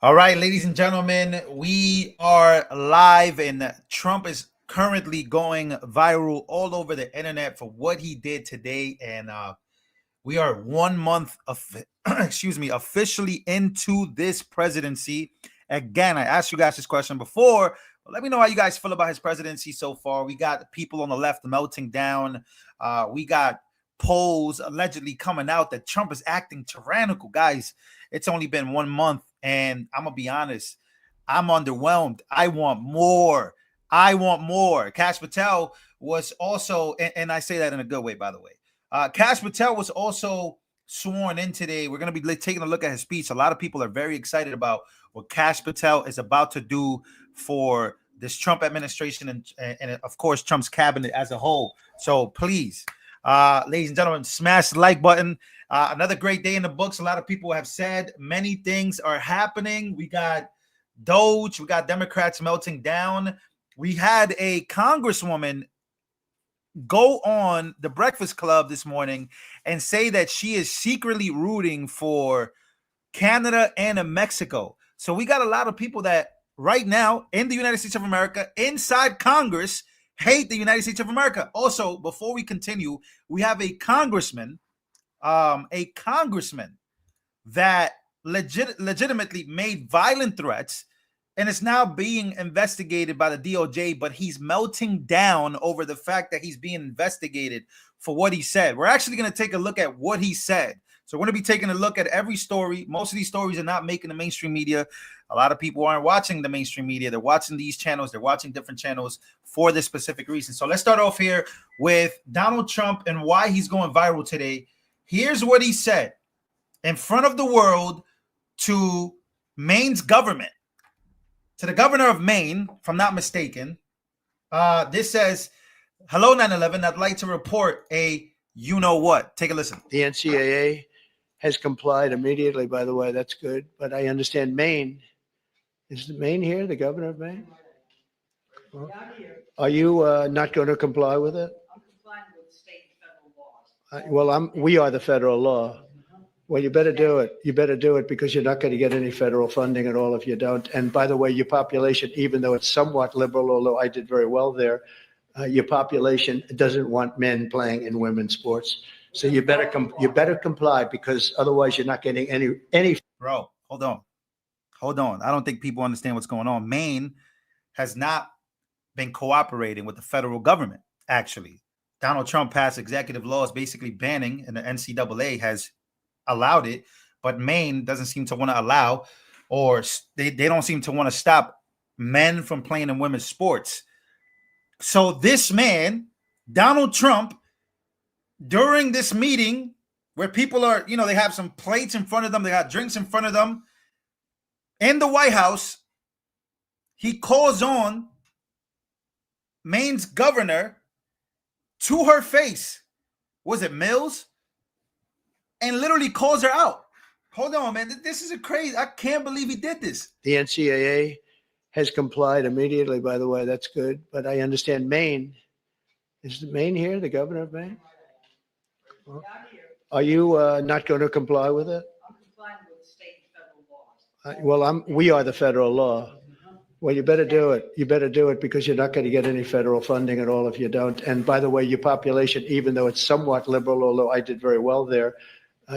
All right, ladies and gentlemen, we are live, and Trump is currently going viral all over the internet for what he did today. And we are 1 month of, excuse me, officially into this presidency. Again, I asked you guys this question before. But let me know how you guys feel about his presidency so far. We got people on the left melting down. We got polls allegedly coming out that Trump is acting tyrannical. Guys, it's only been 1 month, and I'm gonna be honest, I'm underwhelmed. I want more. I want more. Kash Patel was also, and I say that in a good way, by the way. Kash Patel was also sworn in today. We're going to be taking a look at his speech. A lot of people are very excited about what Kash Patel is about to do for this Trump administration and of course, Trump's cabinet as a whole. So please, ladies and gentlemen, smash the like button. Another great day in the books. A lot of people have said many things are happening. We got Doge. We got Democrats melting down. We had a congresswoman go on the Breakfast Club this morning and say that she is secretly rooting for Canada and Mexico. So we got a lot of people that right now in the United States of America, inside Congress, hate the United States of America. Also, before we continue, we have a congressman that legitimately made violent threats and is now being investigated by the DOJ, but he's melting down over the fact that he's being investigated for what he said. We're actually going to take a look at what he said. So we're going to be taking a look at every story. Most of these stories are not making the mainstream media. A lot of people aren't watching the mainstream media. They're watching these channels. They're watching different channels for this specific reason. So let's start off here with Donald Trump and why he's going viral today. Here's what he said in front of the world to Maine's government. To the governor of Maine, if I'm not mistaken, this says, hello, 9/11. I'd like to report a you-know-what. Take a listen. The NCAA has complied immediately, by the way. That's good. But I understand Maine. Is Maine here, the governor of Maine? Well, are you not going to comply with it? I'm complying with state and federal laws. We are the federal law. Well, you better do it. You better do it because you're not going to get any federal funding at all if you don't. And by the way, your population, even though it's somewhat liberal, although I did very well there, your population doesn't want men playing in women's sports. So you better comply because otherwise you're not getting any. Bro, hold on. I don't think people understand what's going on. Maine has not been cooperating with the federal government. Actually, Donald Trump passed executive laws basically banning, and the NCAA has allowed it, but Maine doesn't seem to want to allow, or they don't seem to want to stop men from playing in women's sports. So this man, Donald Trump, during this meeting where people are, they have some plates in front of them, they got drinks in front of them, in the White House, he calls on Maine's governor to her face. Was it Mills? And literally calls her out. Hold on, man. This is crazy. I can't believe he did this. The NCAA has complied immediately, by the way. That's good. But I understand Maine. Is Maine here, the governor of Maine? Well, are you not going to comply with it? I'm complying with state and federal laws. We are the federal law. Well, you better do it. You better do it because you're not going to get any federal funding at all if you don't. And by the way, your population, even though it's somewhat liberal, although I did very well there,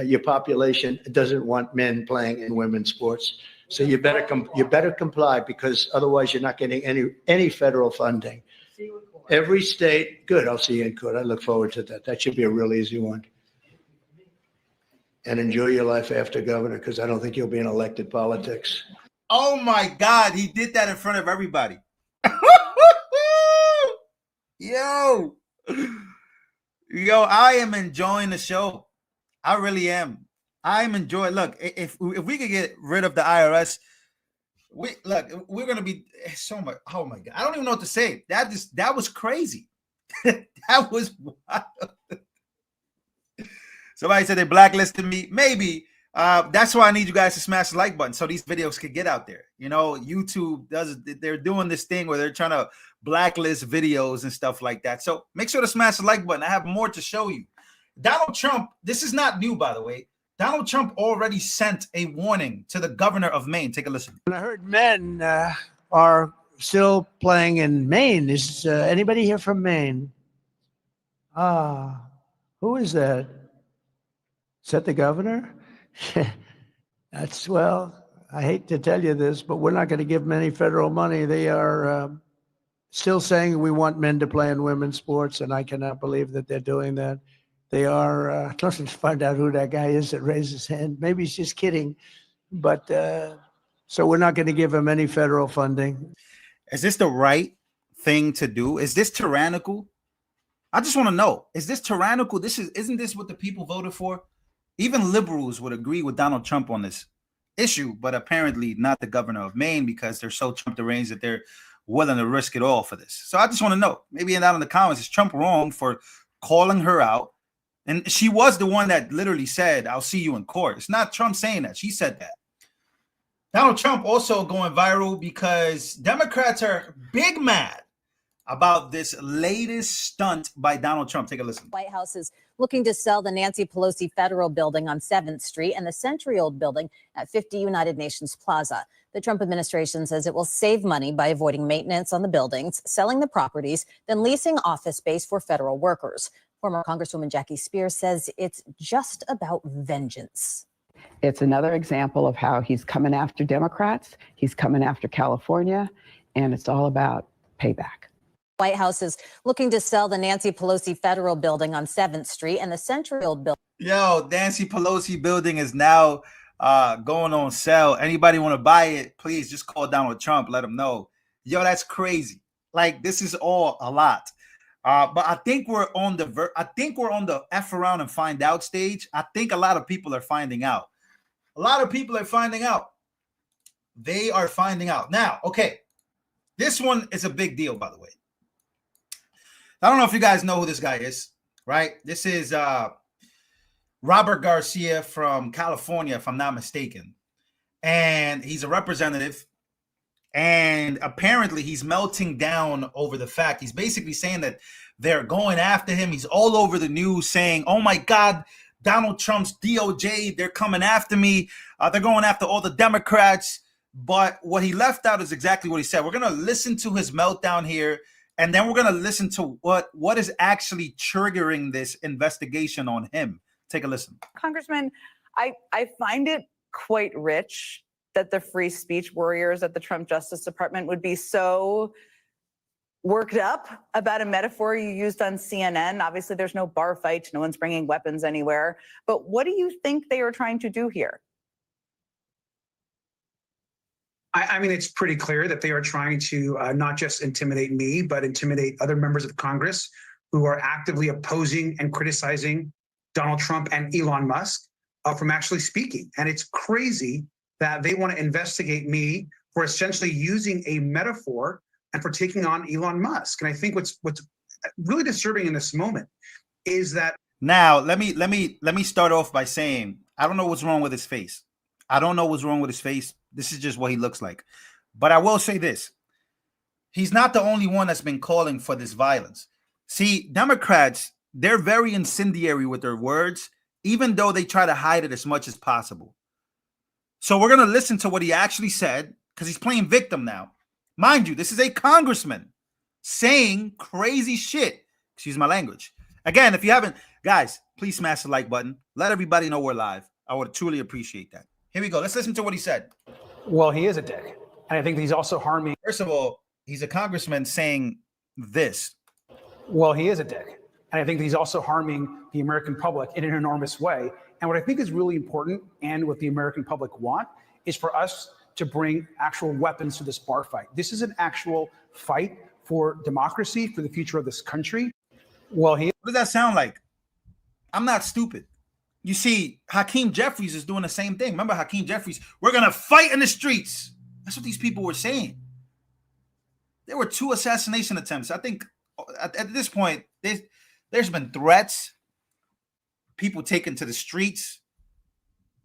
your population doesn't want men playing in women's sports. So you better comply because otherwise you're not getting any federal funding. Every state, good. I'll see you in court. I look forward to that. That should be a real easy one. And enjoy your life after governor because I don't think you'll be in elected politics. Oh my God, he did that in front of everybody. Yo, I am enjoying the show. I really am. I'm enjoying. Look, if we could get rid of the IRS, we're gonna be so much. Oh my God, I don't even know what to say. That was crazy. That was wild. Somebody said they blacklisted me. Maybe. That's why I need you guys to smash the like button so these videos can get out there. YouTube they're doing this thing where they're trying to blacklist videos and stuff like that. So make sure to smash the like button. I have more to show you. Donald Trump, this is not new, by the way. Donald Trump already sent a warning to the governor of Maine. Take a listen. And I heard men are still playing in Maine. Is anybody here from Maine? Who is that? Is that the governor? That's, well, I hate to tell you this, but we're not going to give them any federal money. They are still saying we want men to play in women's sports, and I cannot believe that they're doing that. They are, let's find out who that guy is that raised his hand. Maybe he's just kidding, but so we're not going to give him any federal funding. Is this the right thing to do? Is this tyrannical? I just want to know, is this tyrannical? Isn't this what the people voted for? Even liberals would agree with Donald Trump on this issue, but apparently not the governor of Maine, because they're so Trump deranged that they're willing to risk it all for this. So I just want to know, maybe down in the comments, is Trump wrong for calling her out? And she was the one that literally said, "I'll see you in court." It's not Trump saying that. She said that. Donald Trump also going viral because Democrats are big mad about this latest stunt by Donald Trump. Take a listen. White House is looking to sell the Nancy Pelosi Federal Building on 7th Street and the century-old building at 50 United Nations Plaza. The Trump administration says it will save money by avoiding maintenance on the buildings, selling the properties, then leasing office space for federal workers. Former Congresswoman Jackie Spears says it's just about vengeance. It's another example of how he's coming after Democrats, he's coming after California, and it's all about payback. White House is looking to sell the Nancy Pelosi Federal Building on 7th Street and the century-old building. Yo, Nancy Pelosi building is now going on sale. Anybody want to buy it, please just call Donald Trump. Let him know. Yo, that's crazy. Like, this is all a lot. But I think we're on the F around and find out stage. I think a lot of people are finding out. A lot of people are finding out. They are finding out. Now, okay. This one is a big deal, by the way. I don't know if you guys know who this guy is, right? This is Robert Garcia from California, if I'm not mistaken. And he's a representative. And apparently he's melting down over the fact. He's basically saying that they're going after him. He's all over the news saying, oh my God, Donald Trump's DOJ, they're coming after me. They're going after all the Democrats. But what he left out is exactly what he said. We're going to listen to his meltdown here. And then we're going to listen to what is actually triggering this investigation on him. Take a listen. Congressman, I find it quite rich that the free speech warriors at the Trump Justice Department would be so worked up about a metaphor you used on CNN. Obviously, there's no bar fight. No one's bringing weapons anywhere. But what do you think they are trying to do here? I mean, it's pretty clear that they are trying to not just intimidate me, but intimidate other members of Congress who are actively opposing and criticizing Donald Trump and Elon Musk from actually speaking. And it's crazy that they want to investigate me for essentially using a metaphor and for taking on Elon Musk. And I think what's really disturbing in this moment is that. Now, let me start off by saying, I don't know what's wrong with his face. I don't know what's wrong with his face. This is just what he looks like. But I will say this. He's not the only one that's been calling for this violence. See, Democrats, they're very incendiary with their words, even though they try to hide it as much as possible. So we're going to listen to what he actually said, because he's playing victim now. Mind you, this is a congressman saying crazy shit. Excuse my language. Again, if you haven't, guys, please smash the like button. Let everybody know we're live. I would truly appreciate that. Here we go. Let's listen to what he said. Well, he is a dick. And I think he's also harming. First of all, he's a congressman saying this. Well, he is a dick. And I think he's also harming the American public in an enormous way. And what I think is really important, and what the American public want, is for us to bring actual weapons to this bar fight. This is an actual fight for democracy, for the future of this country. Well, what does that sound like? I'm not stupid. You see, Hakeem Jeffries is doing the same thing. Remember Hakeem Jeffries? We're going to fight in the streets. That's what these people were saying. There were 2 assassination attempts. I think at this point, there's been threats, people taken to the streets.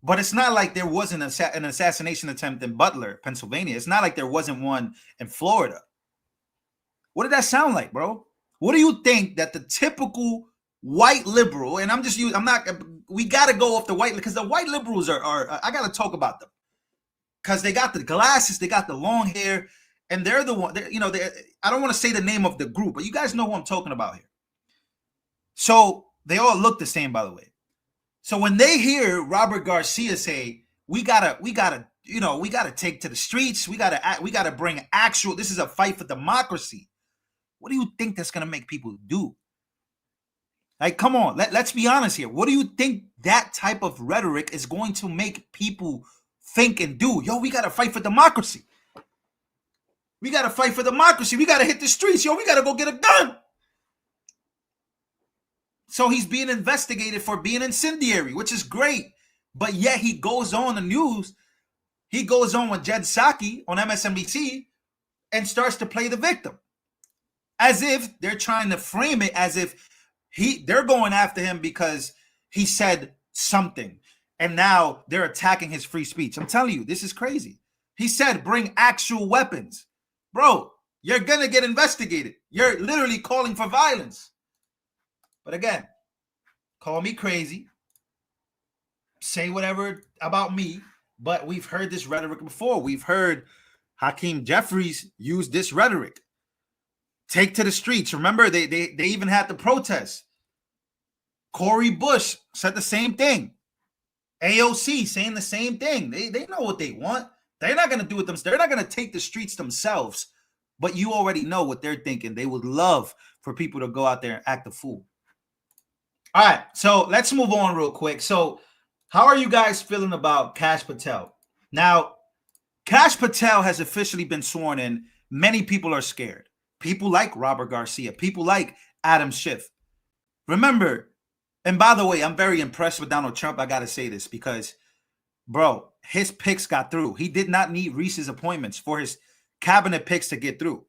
But it's not like there wasn't an assassination attempt in Butler, Pennsylvania. It's not like there wasn't one in Florida. What did that sound like, bro? What do you think that the typical white liberal, and I'm not we got to go off the white, because the white liberals are I got to talk about them, because they got the glasses, they got the long hair, and they're the one, I don't want to say the name of the group, but you guys know who I'm talking about here. So they all look the same, by the way. So when they hear Robert Garcia say, we gotta take to the streets, we gotta bring actual, this is a fight for democracy. What do you think that's gonna make people do? Like, come on, let's be honest here. What do you think that type of rhetoric is going to make people think and do? Yo, we gotta fight for democracy. We gotta fight for democracy. We gotta hit the streets. Yo, we gotta go get a gun. So he's being investigated for being incendiary, which is great. But yet he goes on the news. He goes on with Jed Psaki on MSNBC and starts to play the victim, as if they're trying to frame it as if they're going after him because he said something, and now they're attacking his free speech. I'm telling you, this is crazy. He said, bring actual weapons. Bro, you're going to get investigated. You're literally calling for violence. But again, call me crazy, say whatever about me, but we've heard this rhetoric before. We've heard Hakeem Jeffries use this rhetoric. Take to the streets. Remember, they even had the protests. Cori Bush said the same thing. AOC saying the same thing. They know what they want. They're not going to do it themselves. They're not going to take the streets themselves, but you already know what they're thinking. They would love for people to go out there and act a fool. All right, so let's move on real quick. So how are you guys feeling about Kash Patel? Now, Kash Patel has officially been sworn in. Many people are scared. People like Robert Garcia, people like Adam Schiff. Remember, and by the way, I'm very impressed with Donald Trump. I got to say this because, bro, his picks got through. He did not need Reese's appointments for his cabinet picks to get through.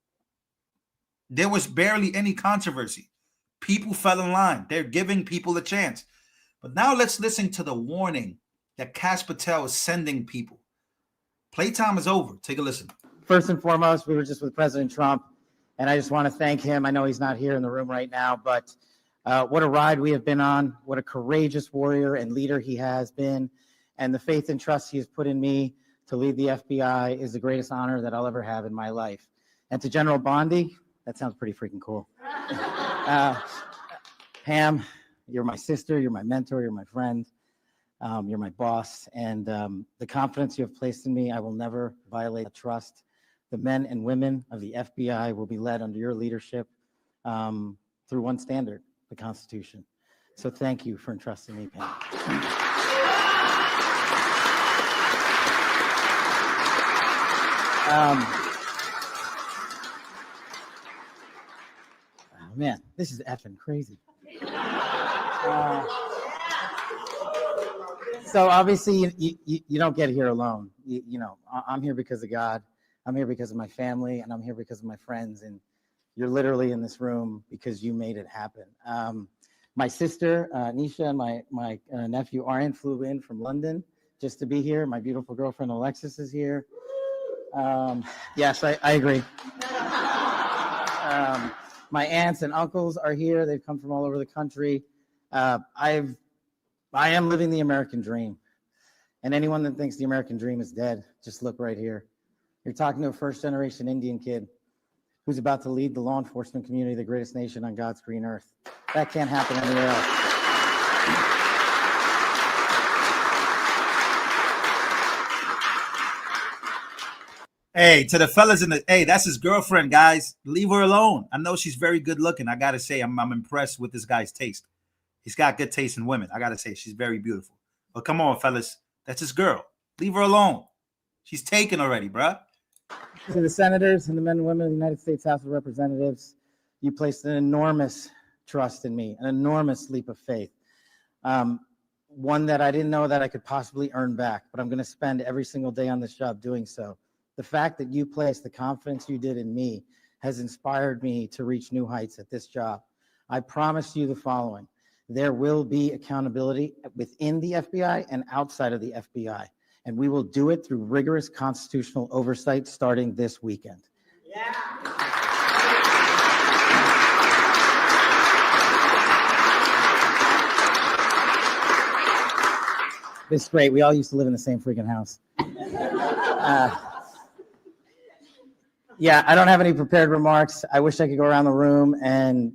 There was barely any controversy. People fell in line. They're giving people a chance. But now let's listen to the warning that Kash Patel is sending people. Playtime is over. Take a listen. First and foremost, we were just with President Trump, and I just want to thank him. I know he's not here in the room right now, but what a ride we have been on. What a courageous warrior and leader he has been. And the faith and trust he has put in me to lead the FBI is the greatest honor that I'll ever have in my life. And to General Bondi, that sounds pretty freaking cool. Pam, you're my sister, you're my mentor, you're my friend, you're my boss, and the confidence you have placed in me, I will never violate the trust. The men and women of the FBI will be led under your leadership through one standard, the Constitution. So thank you for entrusting me, Pam. Oh man, this is effing crazy. So obviously you don't get here alone. You know, I'm here because of God. I'm here because of my family, and I'm here because of my friends. And you're literally in this room because you made it happen. My sister, Nisha, and my nephew, Aryan, flew in from London just to be here. My beautiful girlfriend, Alexis, is here. Yes, I agree. My aunts and uncles are here. They've come from all over the country. I am living the American dream. And anyone that thinks the American dream is dead, just look right here. You're talking to a first-generation Indian kid who's about to lead the law enforcement community, the greatest nation on God's green earth. That can't happen anywhere else. Hey, to the fellas in the, hey, that's his girlfriend, guys. Leave her alone. I know she's very good looking. I got to say, I'm impressed with this guy's taste. He's got good taste in women. I got to say, she's very beautiful. But come on, fellas. That's his girl. Leave her alone. She's taken already, bruh. To the senators and the men and women of the United States House of Representatives, you placed an enormous trust in me, an enormous leap of faith. One that I didn't know that I could possibly earn back, but I'm going to spend every single day on this job doing so. The fact that you placed the confidence you did in me has inspired me to reach new heights at this job. I promise you the following. There will be accountability within the FBI and outside of the FBI, and we will do it through rigorous constitutional oversight starting this weekend. Yeah. This is great. We all used to live in the same freaking house. Yeah, I don't have any prepared remarks. I wish I could go around the room and,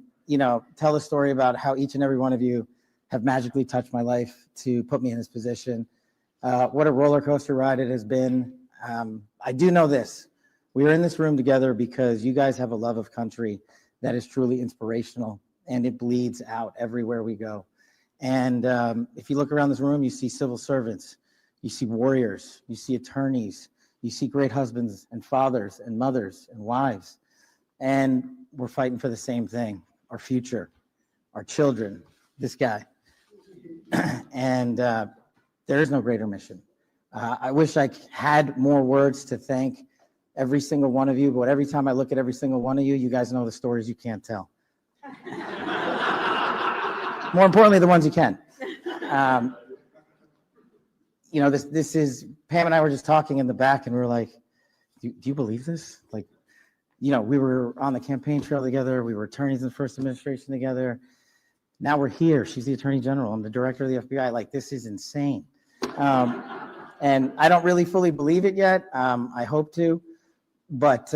tell the story about how each and every one of you have magically touched my life to put me in this position. What a roller coaster ride it has been. I do know this. We are in this room together because you guys have a love of country that is truly inspirational, and it bleeds out everywhere we go. And if you look around this room, you see civil servants, you see warriors, you see attorneys, you see great husbands and fathers and mothers and wives. And we're fighting for the same thing, our future, our children, this guy. And there is no greater mission. I wish I had more words to thank every single one of you, but every time I look at every single one of you, you guys know the stories you can't tell. More importantly, the ones you can. This is, Pam and I were just talking in the back, and we were like, do you believe this? Like, we were on the campaign trail together. We were attorneys in the first administration together. Now we're here. She's the attorney general. I'm the director of the FBI. Like, this is insane. And I don't really fully believe it yet. I hope to, but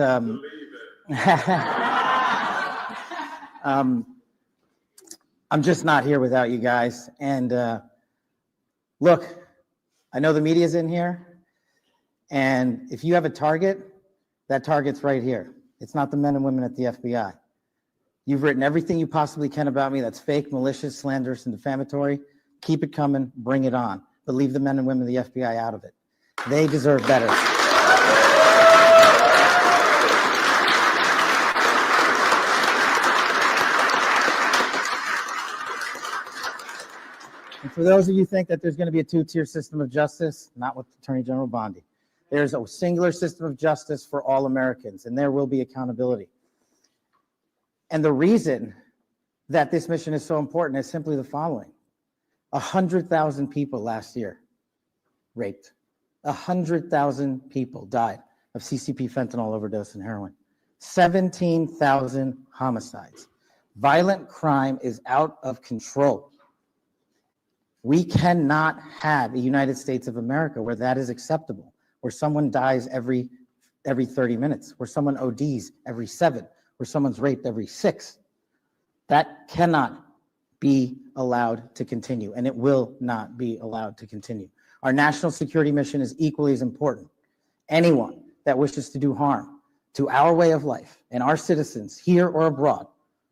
I'm just not here without you guys. And look, I know the media's in here, and if you have a target, that target's right here. It's not the men and women at the FBI. You've written everything you possibly can about me that's fake, malicious, slanderous, and defamatory. Keep it coming, bring it on. But leave the men and women of the FBI out of it. They deserve better. And for those of you who think that there's going to be a two-tier system of justice, not with Attorney General Bondi. There's a singular system of justice for all Americans, and there will be accountability. And the reason that this mission is so important is simply the following. 100,000 people last year raped. 100,000 people died of CCP fentanyl overdose and heroin. 17,000 homicides. Violent crime is out of control. We cannot have a United States of America where that is acceptable, where someone dies every 30 minutes, where someone ODs every 7, where someone's raped every 6. That cannot be allowed to continue, and it will not be allowed to continue. Our national security mission is equally as important. Anyone that wishes to do harm to our way of life and our citizens here or abroad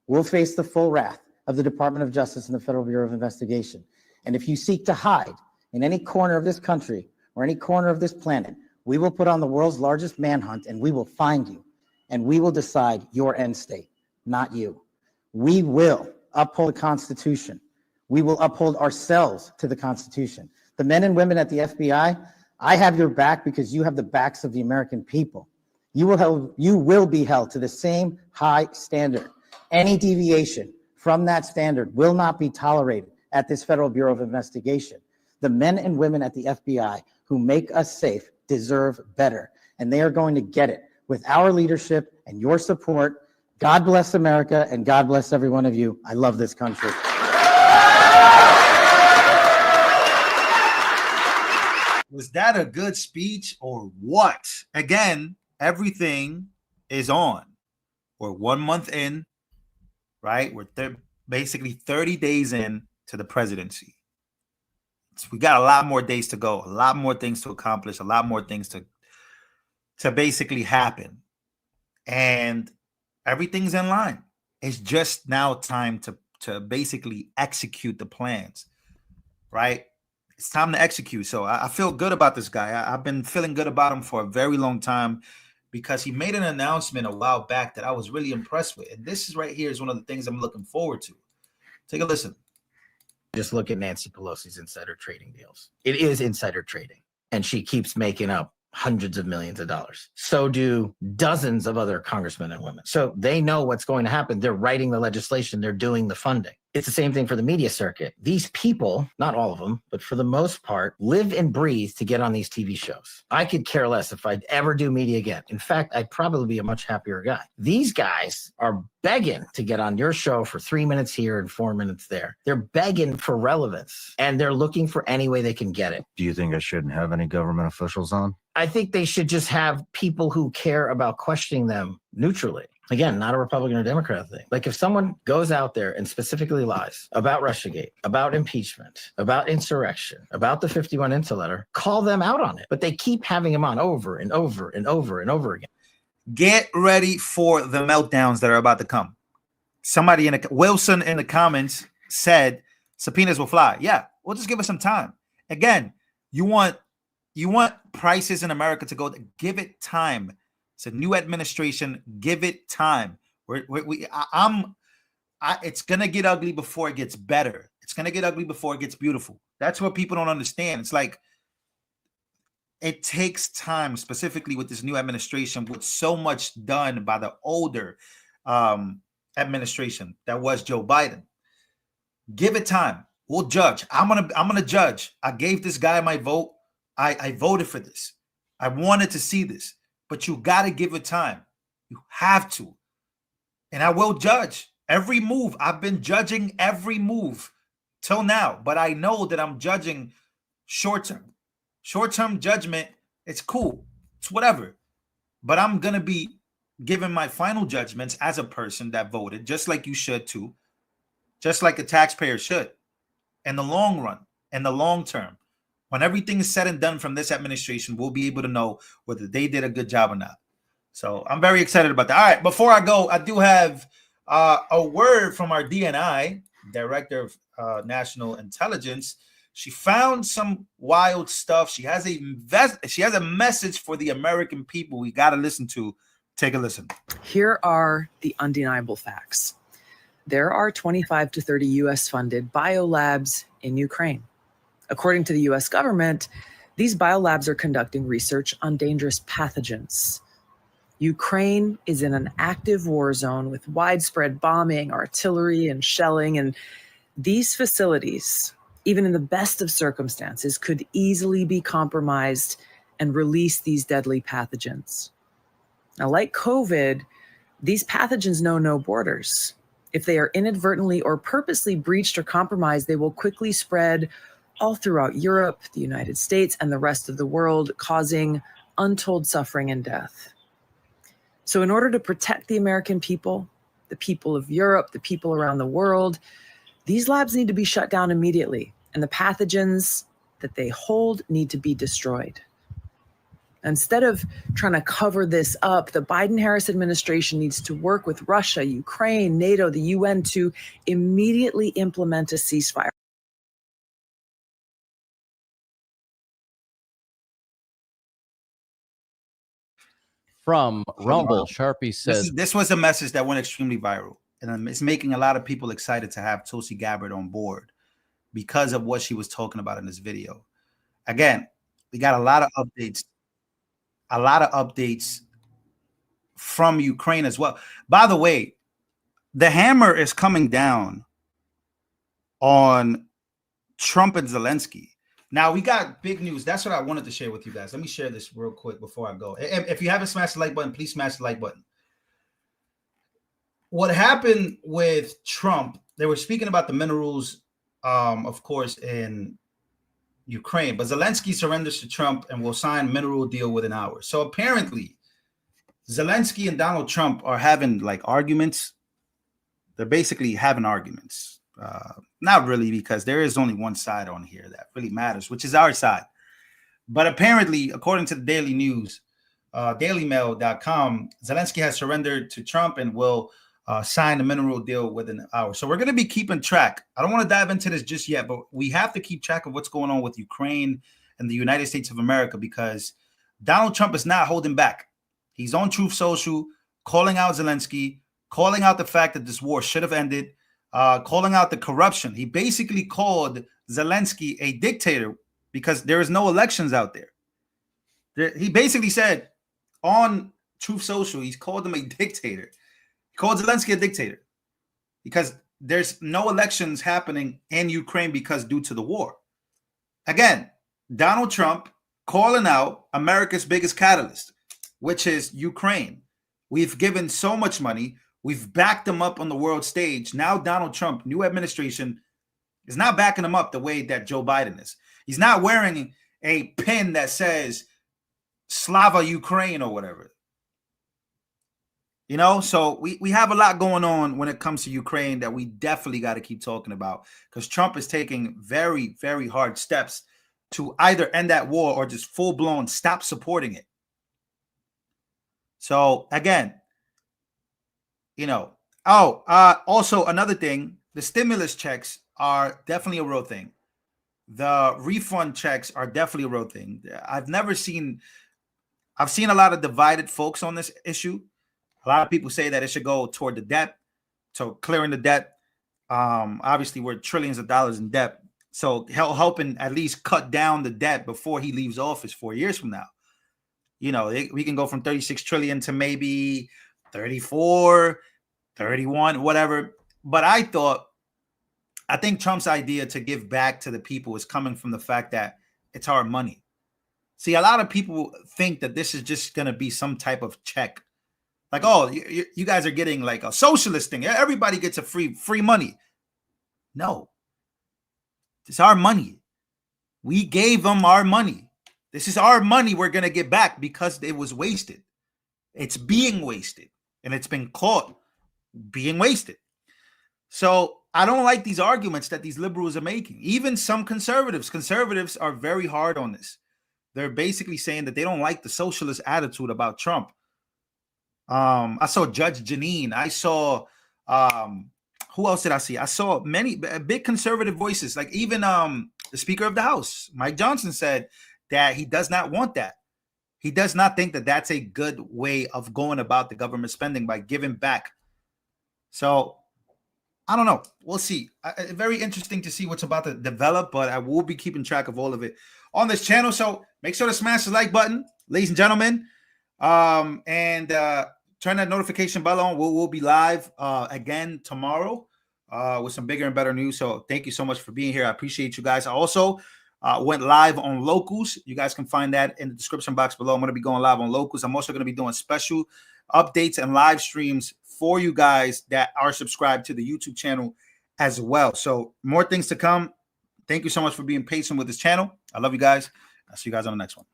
will face the full wrath of the Department of Justice and the Federal Bureau of Investigation. And if you seek to hide in any corner of this country or any corner of this planet, we will put on the world's largest manhunt, and we will find you, and we will decide your end state, not you. We will uphold the Constitution. We will uphold ourselves to the Constitution. The men and women at the FBI, I have your back because you have the backs of the American people. You will be held to the same high standard. Any deviation from that standard will not be tolerated at this Federal Bureau of Investigation. The men and women at the FBI who make us safe deserve better, and they are going to get it with our leadership and your support. God bless America, and God bless every one of you. I love this country. Was that a good speech or what? Again, everything is on. We're 1 month in, right? We're basically 30 days in to the presidency. So we got a lot more days to go, a lot more things to accomplish, a lot more things to basically happen. And everything's in line. It's just now time to basically execute the plans, right? It's time to execute. So I feel good about this guy. I've been feeling good about him for a very long time because he made an announcement a while back that I was really impressed with. And this is right here is one of the things I'm looking forward to. Take a listen. Just look at Nancy Pelosi's insider trading deals. It is insider trading, and she keeps making up hundreds of millions of dollars. So do dozens of other congressmen and women. So they know what's going to happen. They're writing the legislation. They're doing the funding. It's the same thing for the media circuit. These people, not all of them, but for the most part, live and breathe to get on these TV shows. I could care less if I'd ever do media again. In fact, I'd probably be a much happier guy. These guys are begging to get on your show for 3 minutes here and 4 minutes there. They're begging for relevance, and they're looking for any way they can get it. Do you think I shouldn't have any government officials on? I think they should just have people who care about questioning them neutrally. Again, not a Republican or Democrat thing. Like if someone goes out there and specifically lies about Russiagate, about impeachment, about insurrection, about the 51 Intel letter, call them out on it. But they keep having them on over and over and over and over again. Get ready for the meltdowns that are about to come. Somebody Wilson in the comments said subpoenas will fly. Yeah, we'll just give it some time. Again, you want prices in America to go. Give it time. It's a new administration. Give it time. It's gonna get ugly before it gets better. It's gonna get ugly before it gets beautiful. That's what people don't understand. It's like it takes time, specifically with this new administration, with so much done by the older administration that was Joe Biden. Give it time. We'll judge. I'm gonna judge. I gave this guy my vote. I voted for this. I wanted to see this. But you got to give it time. You have to. And I will judge every move. I've been judging every move till now. But I know that I'm judging short-term. Short-term judgment, it's cool. It's whatever. But I'm going to be giving my final judgments as a person that voted, just like you should too. Just like a taxpayer should. In the long run, in the long term. When everything is said and done from this administration, we'll be able to know whether they did a good job or not. So I'm very excited about that. All right, before I go, I do have a word from our DNI, Director of National Intelligence. She found some wild stuff. She has a message for the American people we got to listen to. Take a listen. Here are the undeniable facts. There are 25 to 30 U.S.-funded biolabs in Ukraine. According to the U.S. government, these biolabs are conducting research on dangerous pathogens. Ukraine is in an active war zone with widespread bombing, artillery, and shelling, and these facilities, even in the best of circumstances, could easily be compromised and release these deadly pathogens. Now, like COVID, these pathogens know no borders. If they are inadvertently or purposely breached or compromised, they will quickly spread all throughout Europe, the United States, and the rest of the world, causing untold suffering and death. So in order to protect the American people, the people of Europe, the people around the world, these labs need to be shut down immediately, and the pathogens that they hold need to be destroyed. Instead of trying to cover this up, the Biden-Harris administration needs to work with Russia, Ukraine, NATO, the UN to immediately implement a ceasefire. From Rumble, Sharpie says this was a message that went extremely viral, and it's making a lot of people excited to have Tulsi Gabbard on board because of what she was talking about in this video. Again, we got a lot of updates from Ukraine as well. By the way, the hammer is coming down on Trump and Zelensky. Now, we got big news. That's what I wanted to share with you guys. Let me share this real quick before I go. If you haven't smashed the like button, please smash the like button. What happened with Trump, they were speaking about the minerals, of course, in Ukraine, but Zelensky surrenders to Trump and will sign mineral deal within hours. So apparently, Zelensky and Donald Trump are having like arguments. They're basically having arguments. Not really, because there is only one side on here that really matters, which is our side. But apparently, according to the Daily News, dailymail.com, Zelensky has surrendered to Trump and will sign a mineral deal within an hour. So we're going to be keeping track. I don't want to dive into this just yet, but we have to keep track of what's going on with Ukraine and the United States of America, because Donald Trump is not holding back. He's on Truth Social, calling out Zelensky, calling out the fact that this war should have ended, calling out the corruption. He basically called Zelensky a dictator because there is no elections out there. He basically said on Truth Social, he's called him a dictator. He called Zelensky a dictator because there's no elections happening in Ukraine because due to the war. Again, Donald Trump calling out America's biggest catalyst, which is Ukraine. We've given so much money. We've backed them up on the world stage. Now Donald Trump, new administration, is not backing them up the way that Joe Biden is. He's not wearing a pin that says Slava Ukraine or whatever. You know, so we have a lot going on when it comes to Ukraine that we definitely got to keep talking about, because Trump is taking very, very hard steps to either end that war or just full-blown stop supporting it. So again, you know, also another thing, the stimulus checks are definitely a real thing. The refund checks are definitely a real thing. I've seen a lot of divided folks on this issue. A lot of people say that it should go toward the debt, so clearing the debt. Obviously, we're trillions of dollars in debt, so helping at least cut down the debt before he leaves office 4 years from now. You know, we can go from 36 trillion to maybe 34, 31, whatever. But I think Trump's idea to give back to the people is coming from the fact that it's our money. See, a lot of people think that this is just going to be some type of check. Like, oh, you guys are getting like a socialist thing. Everybody gets a free money. No. It's our money. We gave them our money. This is our money we're going to get back because it was wasted. It's being wasted. And it's been caught being wasted. So I don't like these arguments that these liberals are making. Even some conservatives. Conservatives are very hard on this. They're basically saying that they don't like the socialist attitude about Trump. I saw Judge Janine. I saw who else did I see? I saw many big conservative voices, like even the Speaker of the House, Mike Johnson, said that he does not want that. He does not think that that's a good way of going about the government spending by giving back. So I don't know. We'll see. Very interesting to see what's about to develop, but I will be keeping track of all of it on this channel. So make sure to smash the like button, ladies and gentlemen. And turn that notification bell on. We'll be live again tomorrow with some bigger and better news. So thank you so much for being here. I appreciate you guys. I also went live on Locals. You guys can find that in the description box below. I'm going to be going live on Locals. I'm also going to be doing special updates and live streams for you guys that are subscribed to the YouTube channel as well. So more things to come. Thank you so much for being patient with this channel. I love you guys. I'll see you guys on the next one.